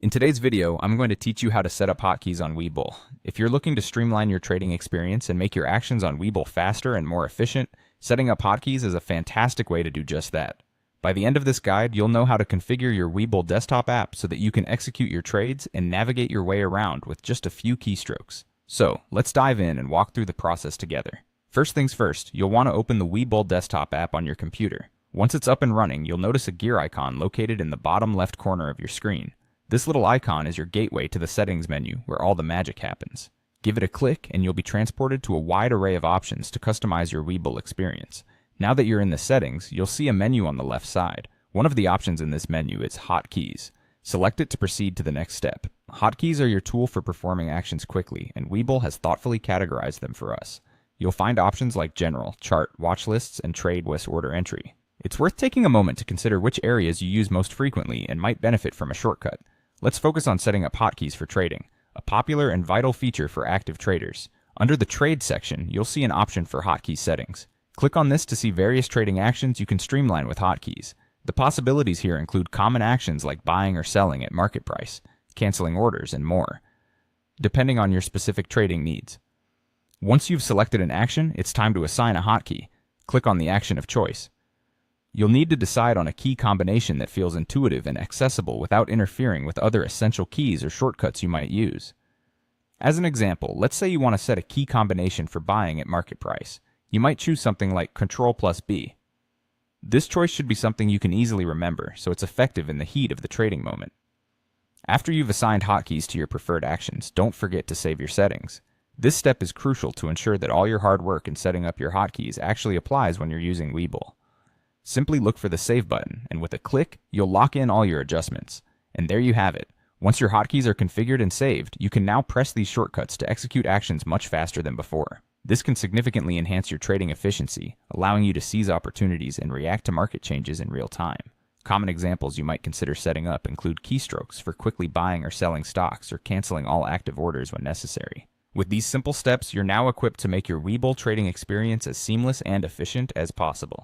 In today's video, I'm going to teach you how to set up hotkeys on Webull. If you're looking to streamline your trading experience and make your actions on Webull faster and more efficient, setting up hotkeys is a fantastic way to do just that. By the end of this guide, you'll know how to configure your Webull desktop app so that you can execute your trades and navigate your way around with just a few keystrokes. So, let's dive in and walk through the process together. First things first, you'll want to open the Webull desktop app on your computer. Once it's up and running, you'll notice a gear icon located in the bottom left corner of your screen. This little icon is your gateway to the settings menu where all the magic happens. Give it a click and you'll be transported to a wide array of options to customize your Webull experience. Now that you're in the settings, you'll see a menu on the left side. One of the options in this menu is hotkeys. Select it to proceed to the next step. Hotkeys are your tool for performing actions quickly, and Webull has thoughtfully categorized them for us. You'll find options like general, chart, watch lists, and trade with order entry. It's worth taking a moment to consider which areas you use most frequently and might benefit from a shortcut. Let's focus on setting up hotkeys for trading, a popular and vital feature for active traders. Under the Trade section, you'll see an option for hotkey settings. Click on this to see various trading actions you can streamline with hotkeys. The possibilities here include common actions like buying or selling at market price, canceling orders, and more, depending on your specific trading needs. Once you've selected an action, it's time to assign a hotkey. Click on the action of choice. You'll need to decide on a key combination that feels intuitive and accessible without interfering with other essential keys or shortcuts you might use. As an example, let's say you want to set a key combination for buying at market price. You might choose something like Ctrl+B. This choice should be something you can easily remember, so it's effective in the heat of the trading moment. After you've assigned hotkeys to your preferred actions, don't forget to save your settings. This step is crucial to ensure that all your hard work in setting up your hotkeys actually applies when you're using Webull. Simply look for the Save button, and with a click, you'll lock in all your adjustments. And there you have it. Once your hotkeys are configured and saved, you can now press these shortcuts to execute actions much faster than before. This can significantly enhance your trading efficiency, allowing you to seize opportunities and react to market changes in real time. Common examples you might consider setting up include keystrokes for quickly buying or selling stocks or canceling all active orders when necessary. With these simple steps, you're now equipped to make your Webull trading experience as seamless and efficient as possible.